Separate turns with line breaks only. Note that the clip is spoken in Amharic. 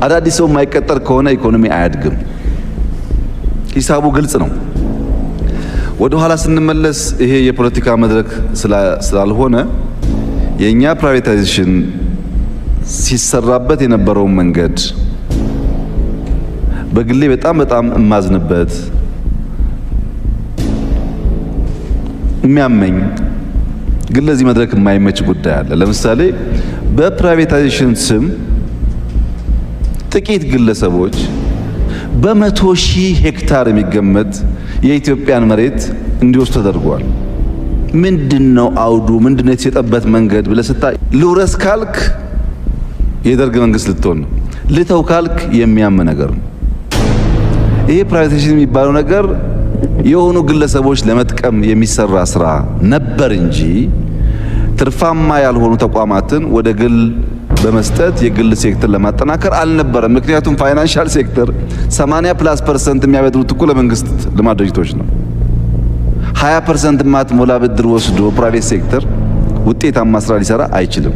አዳዲስ ሰው የማይቀጠር ከሆነ ኢኮኖሚ አያድግም። ሂሳቡ ግልጽ ነው። ወደ ኋላ ስንመለስ ይሄ የፖለቲካ መድረክ ስላልሆነ የኛ ፕራይቬታይዜሽን ሲሰራበት የነበረውን መንገድ በግሌ በጣም እማዝንበት የሚያመኝ ግን ለዚህ መድረክ የማይመች ጉዳይ አለ። ለምሳሌ በፕራይቬታይዜሽን ስም ጥቂት ግለሰቦች በመቶ ሺህ ሄክታር የሚገመት የኢትዮጵያን መሬት እንዲወስዱ ተደርጓል። ምንድነው አውዱ? ምንድነው የተሸጠበት መንገድ ብለህ ስታይ ልውረስ ካልክ የደርግ መንግስት ልትሆን ነው። ልተው ካልክ የሚያም ነገር ነው። ይሄ ፕራይቬታይዜሽን የሚባለው ነገር የሆኑ ግለሰቦች ለመጥቀም የሚሰራ ስራ ነበር እንጂ ትርፋማ ያልሆኑ ተቋማትን ወደ ግል በመስጠት የግል ሴክተር ለማጠናከር አልነበረም። ምክንያቱም ፋይናንሻል ሴክተር 80+% የሚያበድሩት እኮ ለመንግስት ልማት ድርጅቶች ነው። 20% ማትሞላ ብድር ወስዶ ፕራይቬት ሴክተር ውጤታማ ስራ ሊሰራ አይችልም።